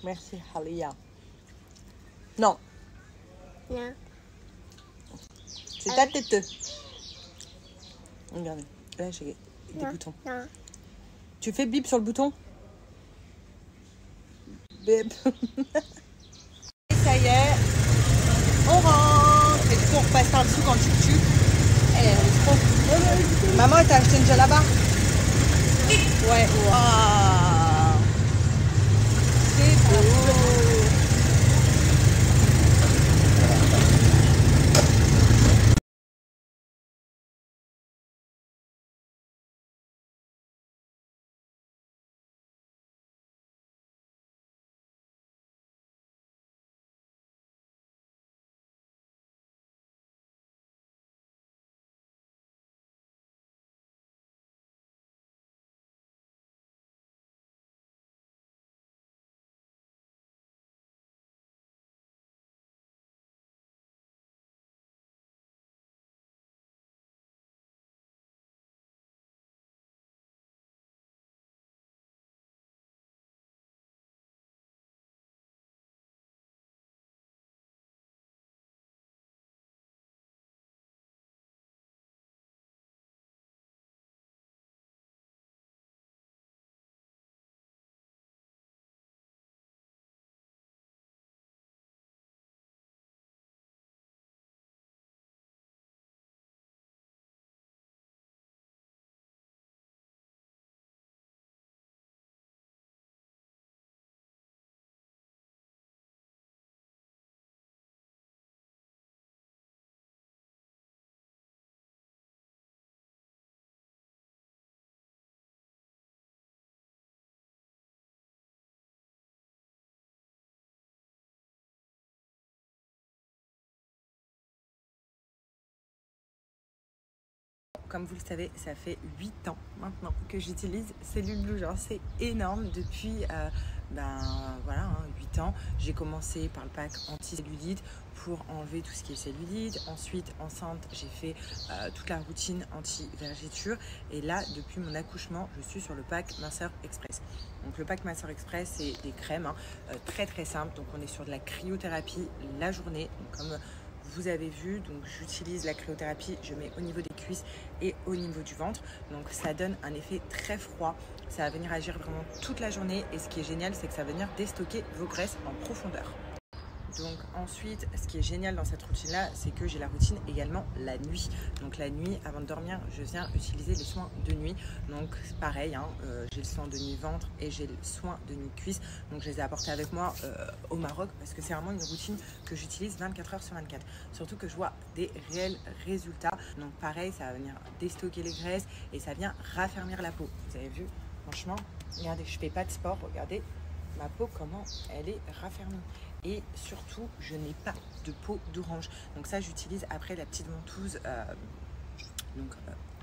Merci, Halia. Non. Non. C'est ta tête. Regardez. Là, j'ai des boutons. Non. Tu fais bip sur le bouton? Bip. Ça y est. On rentre. Et du coup, on repasse par dessous quand tu te tues. Elle est trop. Maman, elle t'a acheté une là-bas? Ouais. Waouh. C'est beau. Comme vous le savez, ça fait 8 ans maintenant que j'utilise Cellule Blue. Genre, c'est énorme. Depuis 8 ans, j'ai commencé par le pack anti-cellulite pour enlever tout ce qui est cellulite. Ensuite, enceinte, j'ai fait toute la routine anti-vergeture. Et là, depuis mon accouchement, je suis sur le pack Minceur Express. Donc le pack Minceur Express, c'est des crèmes très très simples. Donc on est sur de la cryothérapie la journée. Donc, comme vous avez vu, donc j'utilise la cryothérapie, je mets au niveau des cuisses et au niveau du ventre. Donc ça donne un effet très froid. Ça va venir agir vraiment toute la journée. Et ce qui est génial, c'est que ça va venir déstocker vos graisses en profondeur. Donc ensuite, ce qui est génial dans cette routine-là, c'est que j'ai la routine également la nuit. Donc la nuit, avant de dormir, je viens utiliser les soins de nuit. Donc pareil, j'ai le soin de nuit ventre et j'ai le soin de nuit cuisse. Donc je les ai apportés avec moi au Maroc parce que c'est vraiment une routine que j'utilise 24 heures sur 24. Surtout que je vois des réels résultats. Donc pareil, ça va venir déstocker les graisses et ça vient raffermir la peau. Vous avez vu, franchement, regardez, je fais pas de sport, regardez ma peau comment elle est raffermie. Et surtout, je n'ai pas de peau d'orange. Donc ça, j'utilise après la petite ventouse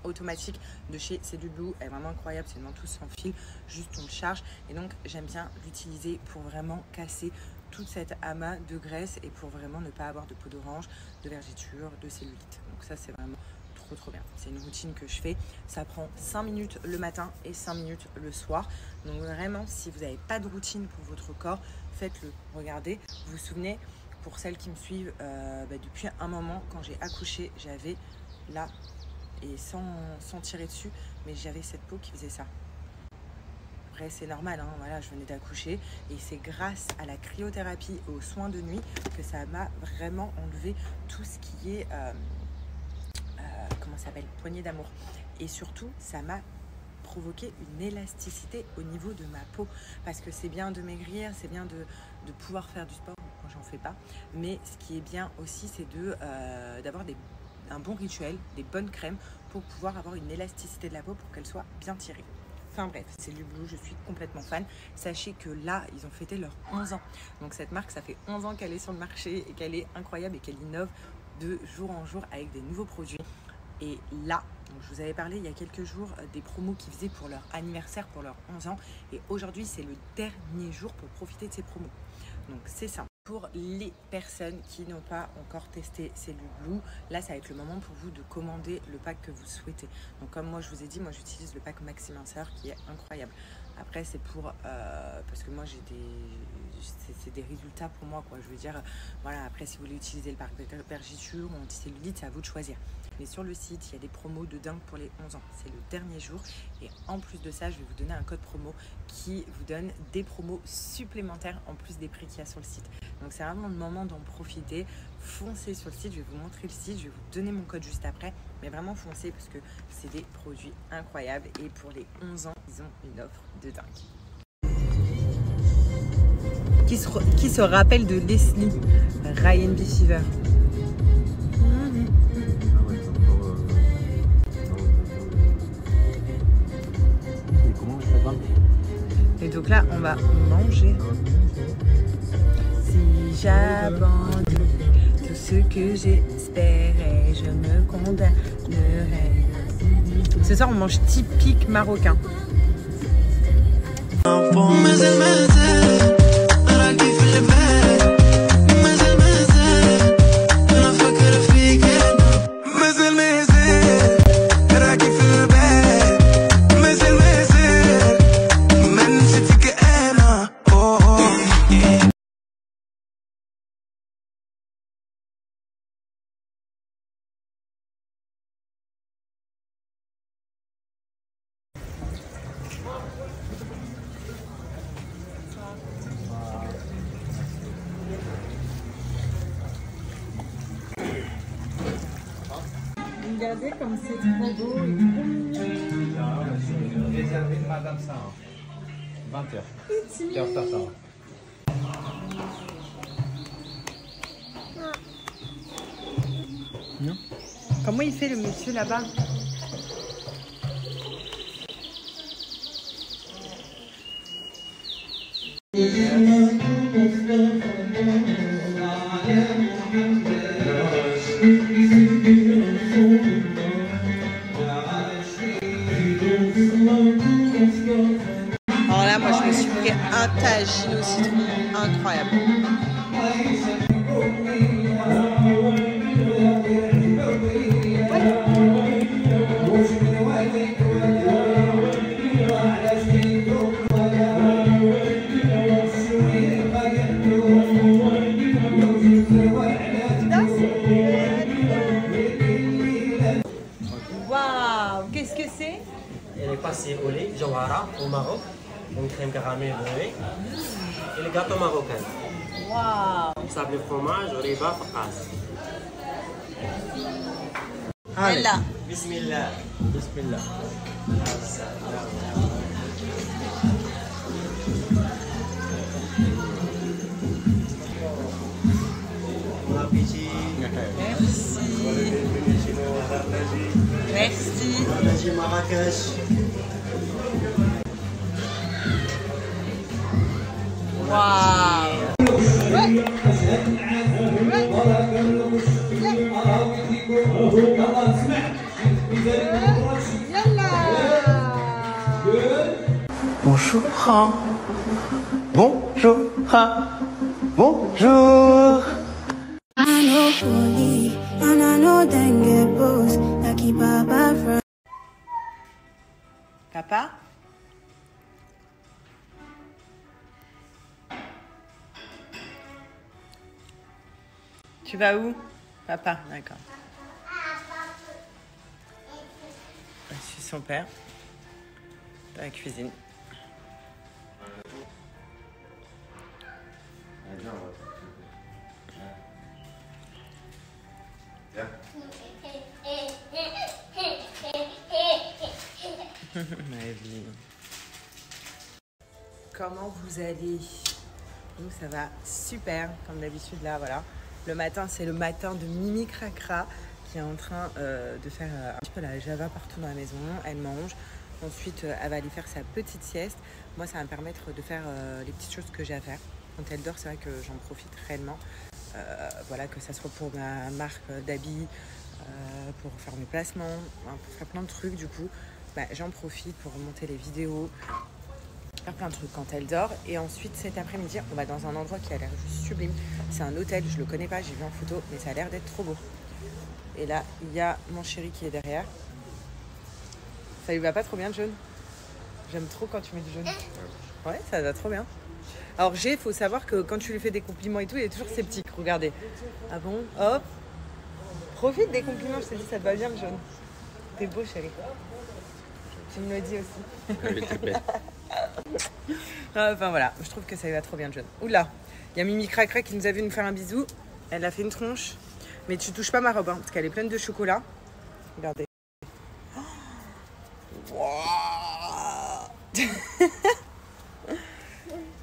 automatique de chez Cellule Blue. Elle est vraiment incroyable, c'est une ventouse sans fil, juste on le charge. Et donc, j'aime bien l'utiliser pour vraiment casser toute cette amas de graisse et pour vraiment ne pas avoir de peau d'orange, de vergeture, de cellulite. Donc ça, c'est vraiment trop bien. C'est une routine que je fais. Ça prend 5 minutes le matin et 5 minutes le soir. Donc vraiment, si vous n'avez pas de routine pour votre corps, faites-le. Regardez, vous vous souvenez, pour celles qui me suivent depuis un moment, quand j'ai accouché, j'avais là, et sans tirer dessus, mais j'avais cette peau qui faisait ça. Après, c'est normal, voilà, je venais d'accoucher et c'est grâce à la cryothérapie et aux soins de nuit que ça m'a vraiment enlevé tout ce qui est poignée d'amour. Et surtout, ça m'a provoqué une élasticité au niveau de ma peau. Parce que c'est bien de maigrir, c'est bien de pouvoir faire du sport, moi j'en fais pas. Mais ce qui est bien aussi, c'est d'avoir un bon rituel, des bonnes crèmes pour pouvoir avoir une élasticité de la peau pour qu'elle soit bien tirée. Enfin bref, Cellule Blue, je suis complètement fan. Sachez que là, ils ont fêté leurs 11 ans. Donc cette marque, ça fait 11 ans qu'elle est sur le marché et qu'elle est incroyable et qu'elle innove de jour en jour avec des nouveaux produits. Et là, donc je vous avais parlé il y a quelques jours des promos qu'ils faisaient pour leur anniversaire, pour leurs 11 ans. Et aujourd'hui, c'est le dernier jour pour profiter de ces promos. Donc c'est ça. Pour les personnes qui n'ont pas encore testé Cellule Blue, là ça va être le moment pour vous de commander le pack que vous souhaitez. Donc comme moi je vous ai dit, moi j'utilise le pack Maxi Minceur qui est incroyable. Après, c'est pour... parce que moi, j'ai c'est des résultats pour moi, quoi. Je veux dire, voilà, après, si vous voulez utiliser le parc Vergiture ou anticellulite, c'est à vous de choisir. Mais sur le site, il y a des promos de dingue pour les 11 ans. C'est le dernier jour. Et en plus de ça, je vais vous donner un code promo qui vous donne des promos supplémentaires en plus des prix qu'il y a sur le site. Donc, c'est vraiment le moment d'en profiter. Foncez sur le site. Je vais vous montrer le site. Je vais vous donner mon code juste après. Mais vraiment, foncez parce que c'est des produits incroyables. Et pour les 11 ans, ils ont une offre de dingue. Qui se rappelle de Leslie, Ryan B. Fever? Et donc là, on va manger. Si j'abandonne tout ce que j'espérais, je me condamnerai. Ce soir, on mange typique marocain. Regardez comme c'est trop beau et trop mignon. Réservé Madame ça. 20h. T'es en retard, ça. Non. Comment il fait le monsieur là-bas? Alors là, moi, je me suis pris un tagine au citron incroyable. Waouh, qu'est-ce que c'est? Elle est passée au lait, Jawara, au Maroc, une crème caramel beurrée, et le gâteau marocain. Waouh! Sable fromage, riba, fakas. Allez. Bismillah. Bismillah. Bon appétit. Merci. Merci. Merci Marrakech. Waouh! Bonjour. Bonjour. Bonjour. Papa? Tu vas où? Papa, d'accord. Je suis son père. Dans la cuisine. Comment vous allez? Nous, ça va super, comme d'habitude là, voilà. Le matin, c'est le matin de Mimi Cracra qui est en train de faire un petit peu la java partout dans la maison. Elle mange. Ensuite, elle va aller faire sa petite sieste. Moi, ça va me permettre de faire les petites choses que j'ai à faire. Quand elle dort, c'est vrai que j'en profite réellement. Voilà, que ça soit pour ma marque d'habits, pour faire mes placements, pour faire plein de trucs. Du coup, j'en profite pour remonter les vidéos, faire plein de trucs quand elle dort. Et ensuite, cet après-midi, on va dans un endroit qui a l'air juste sublime. C'est un hôtel, je le connais pas, j'ai vu en photo, mais ça a l'air d'être trop beau. Et là, il y a mon chéri qui est derrière. Ça lui va pas trop bien, John? J'aime trop quand tu mets du jaune. Ouais, ça va trop bien. Alors G, il faut savoir que quand tu lui fais des compliments et tout, il est toujours sceptique. Regardez. Ah bon? Hop. Profite des compliments, je te dis, ça te va bien le jaune. T'es beau, chérie. Tu me le dis aussi. Elle est belle. Enfin voilà, je trouve que ça lui va trop bien le jaune. Oula, il y a Mimi Cracra qui nous a vu nous faire un bisou. Elle a fait une tronche. Mais tu touches pas ma robe, hein, parce qu'elle est pleine de chocolat. Regardez.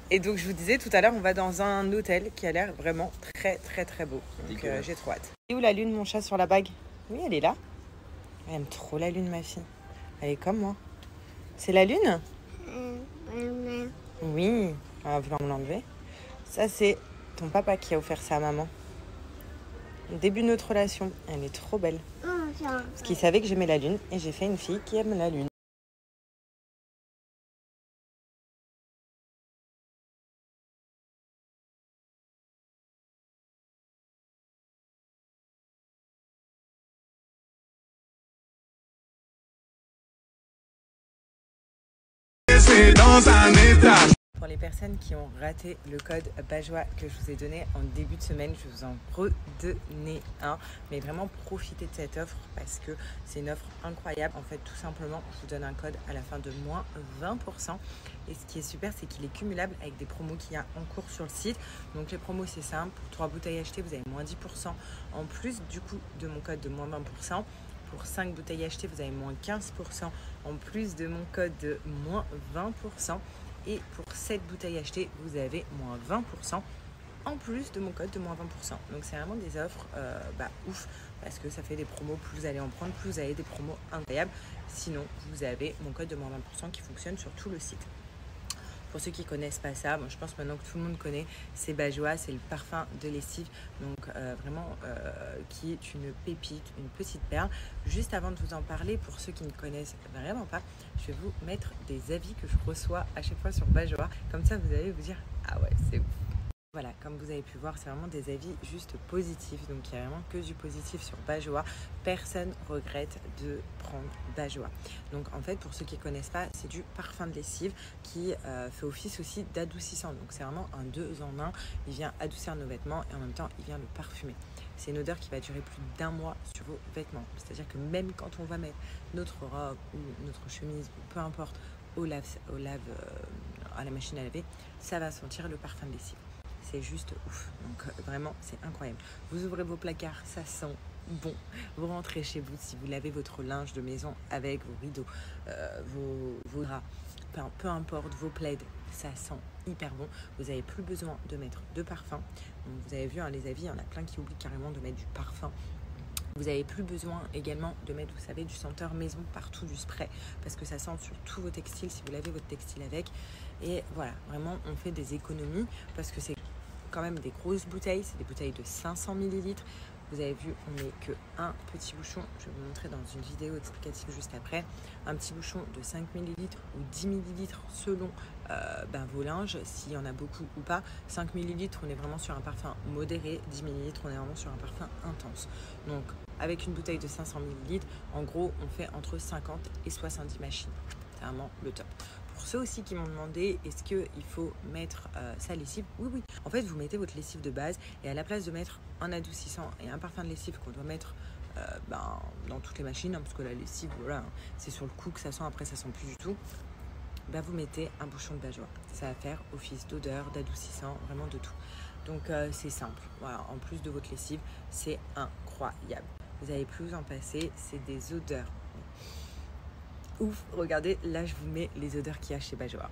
Et donc je vous disais tout à l'heure, on va dans un hôtel qui a l'air vraiment très très très beau. Donc j'ai trop hâte. Et où la lune, mon chat, sur la bague? Oui, elle est là. Elle aime trop la lune, ma fille. Elle est comme moi. C'est la lune? Oui. On va vouloir me l'enlever. Ça, c'est ton papa qui a offert ça à maman. Au début de notre relation. Elle est trop belle. Parce qu'il savait que j'aimais la lune et j'ai fait une fille qui aime la lune. Dans un état. Pour les personnes qui ont raté le code Bajois que je vous ai donné en début de semaine, je vais vous en redonner un. Mais vraiment profitez de cette offre parce que c'est une offre incroyable. En fait, tout simplement, je vous donne un code à la fin de moins 20%. Et ce qui est super, c'est qu'il est cumulable avec des promos qu'il y a en cours sur le site. Donc les promos, c'est simple. Pour 3 bouteilles achetées, vous avez moins 10% en plus du coup de mon code de moins 20%. Pour 5 bouteilles achetées, vous avez moins 15% en plus de mon code de moins 20%. Et pour 7 bouteilles achetées, vous avez moins 20% en plus de mon code de moins 20%. Donc c'est vraiment des offres ouf, parce que ça fait des promos, plus vous allez en prendre, plus vous avez des promos incroyables. Sinon, vous avez mon code de moins 20% qui fonctionne sur tout le site. Pour ceux qui ne connaissent pas ça, je pense maintenant que tout le monde connaît, c'est Bajois, c'est le parfum de lessive, donc vraiment qui est une pépite, une petite perle. Juste avant de vous en parler, pour ceux qui ne connaissent vraiment pas, je vais vous mettre des avis que je reçois à chaque fois sur Bajois, comme ça vous allez vous dire « Ah ouais, c'est ouf ». Voilà, comme vous avez pu voir, c'est vraiment des avis juste positifs. Donc, il n'y a vraiment que du positif sur Bajois. Personne regrette de prendre Bajois. Donc, en fait, pour ceux qui ne connaissent pas, c'est du parfum de lessive qui fait office aussi d'adoucissant. Donc, c'est vraiment un 2 en 1. Il vient adoucir nos vêtements et en même temps, il vient le parfumer. C'est une odeur qui va durer plus d'1 mois sur vos vêtements. C'est-à-dire que même quand on va mettre notre robe ou notre chemise, ou peu importe, à la machine à laver, ça va sentir le parfum de lessive. C'est juste ouf, donc vraiment c'est incroyable. Vous ouvrez vos placards, ça sent bon. Vous rentrez chez vous, si vous lavez votre linge de maison avec vos rideaux, vos draps, peu importe, vos plaids, ça sent hyper bon. Vous n'avez plus besoin de mettre de parfum. Donc, vous avez vu les avis, il y en a plein qui oublient carrément de mettre du parfum. Vous n'avez plus besoin également de mettre, vous savez, du senteur maison partout, du spray, parce que ça sent sur tous vos textiles si vous lavez votre textile avec. Et voilà, vraiment on fait des économies parce que c'est quand même des grosses bouteilles, c'est des bouteilles de 500 ml. Vous avez vu, on met que un petit bouchon, je vais vous montrer dans une vidéo explicative juste après, un petit bouchon de 5 ml ou 10 ml selon vos linges, s'il y en a beaucoup ou pas. 5 ml, on est vraiment sur un parfum modéré, 10 ml, on est vraiment sur un parfum intense. Donc avec une bouteille de 500 ml, en gros, on fait entre 50 et 70 machines. C'est vraiment le top. Pour ceux aussi qui m'ont demandé, est-ce qu'il faut mettre sa lessive? Oui, oui. En fait, vous mettez votre lessive de base et à la place de mettre un adoucissant et un parfum de lessive qu'on doit mettre dans toutes les machines, parce que la lessive, voilà, c'est sur le coup que ça sent, après ça sent plus du tout. Vous mettez un bouchon de Bajois. Ça va faire office d'odeur, d'adoucissant, vraiment de tout. Donc c'est simple. Voilà, en plus de votre lessive, c'est incroyable. Vous n'allez plus vous en passer, c'est des odeurs. Ouf, regardez, là je vous mets les odeurs qu'il y a chez Bajois.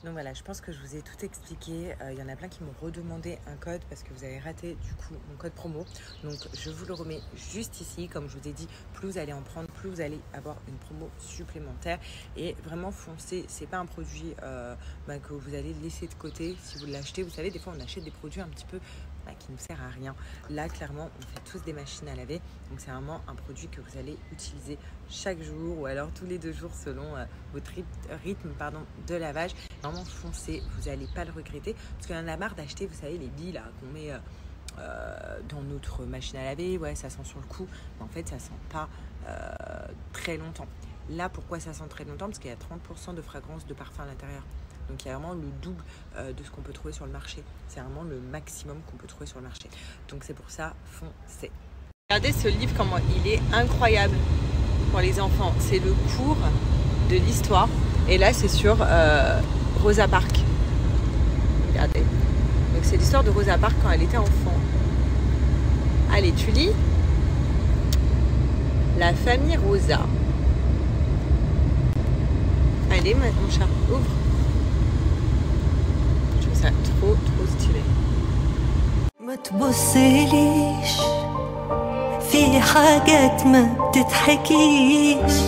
Donc voilà, je pense que je vous ai tout expliqué. Il y en a plein qui m'ont redemandé un code parce que vous avez raté du coup mon code promo. Donc je vous le remets juste ici. Comme je vous ai dit, plus vous allez en prendre, plus vous allez avoir une promo supplémentaire. Et vraiment foncez, c'est pas un produit que vous allez laisser de côté si vous l'achetez. Vous savez, des fois on achète des produits un petit peu qui ne nous sert à rien. Là, clairement, on fait tous des machines à laver. Donc, c'est vraiment un produit que vous allez utiliser chaque jour ou alors tous les 2 jours selon votre rythme de lavage. Vraiment, foncez, vous n'allez pas le regretter. Parce qu'il y en a marre d'acheter, vous savez, les billes là qu'on met dans notre machine à laver. Ouais, ça sent sur le coup. Mais en fait, ça sent pas très longtemps. Là, pourquoi ça sent très longtemps? Parce qu'il y a 30% de fragrance de parfum à l'intérieur. Donc il y a vraiment le double de ce qu'on peut trouver sur le marché. C'est vraiment le maximum qu'on peut trouver sur le marché. Donc c'est pour ça, foncez. Regardez ce livre, comment il est incroyable pour les enfants. C'est le cours de l'histoire. Et là c'est sur Rosa Parks. Regardez. Donc c'est l'histoire de Rosa Parks quand elle était enfant. Allez, tu lis? La famille Rosa. Allez mon chat, ouvre. trop stylé. ما تبصليش في حاجات ما بتتحكيش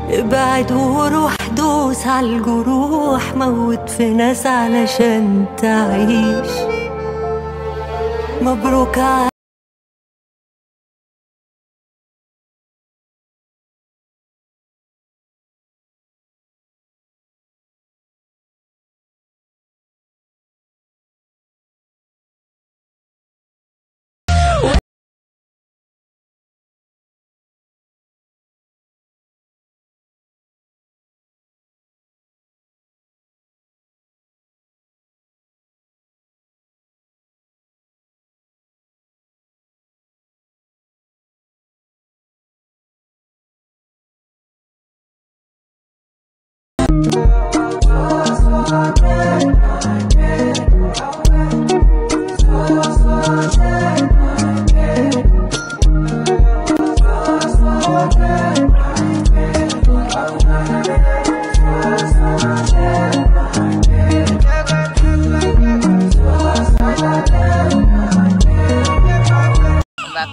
ابعد وروح دوس عالجروح موت في ناس علشان تعيش مبروك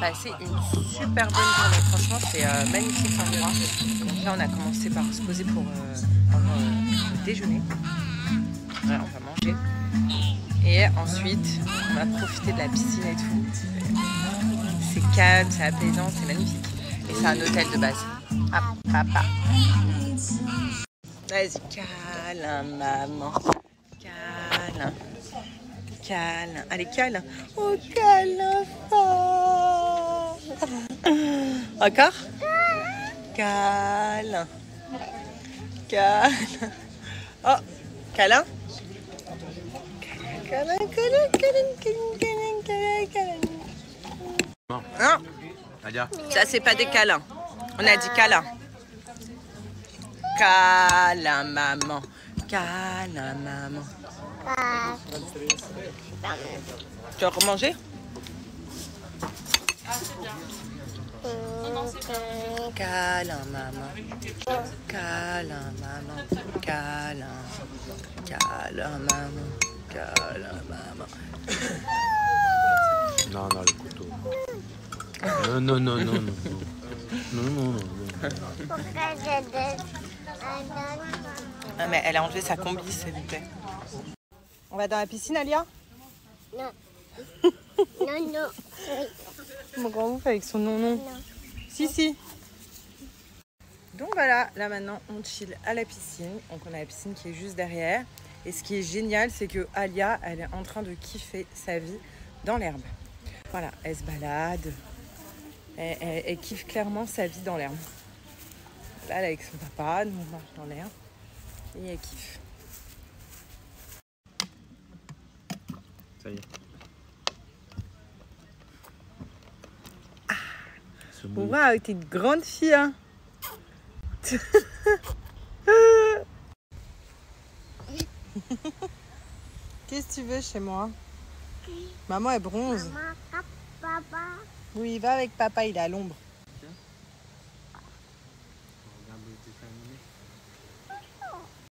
passer une super bonne journée. Franchement, c'est magnifique cet endroit. Donc là, on a commencé par se poser pour le déjeuner. Voilà, on va manger. Et ensuite, on va profiter de la piscine et tout. C'est calme, c'est apaisant, c'est magnifique. Et c'est un hôtel de base. Ah, papa. Vas-y, câlin, maman. Câlin. Câlin. Allez, câlin. Oh, câlin fort. Encore? Câlin. Câlin. Oh, câlin. Câlin, câlin, câlin, câlin, câlin, câlin. Non. Nadia. Ça, c'est pas des câlins. On a dit câlin. Câlin, maman. Câlin, maman. Tu vas remanger? Câlin, maman. Câlin, maman. Câlin. Câlin, maman. Câlin, maman. Non, non, le couteau. Non, non, non, non, non. Non, non, non. Ah, mais elle a enlevé sa combi, s'il vous plaît. On va dans la piscine, Alia? Non. Non, non. Mon grand ouf avec son non-non. Si, si. Donc voilà, là maintenant on chill à la piscine. Donc on a la piscine qui est juste derrière. Et ce qui est génial, c'est que Alia, elle est en train de kiffer sa vie dans l'herbe. Voilà, elle se balade. Elle kiffe clairement sa vie dans l'herbe. Là, elle est avec son papa, nous on marche dans l'herbe. Et elle kiffe. Ça y est. Waouh, t'es une grande fille, hein. Qu'est-ce que tu veux chez moi? Maman, elle bronze. Maman, papa. Oui, va avec papa, il est à l'ombre.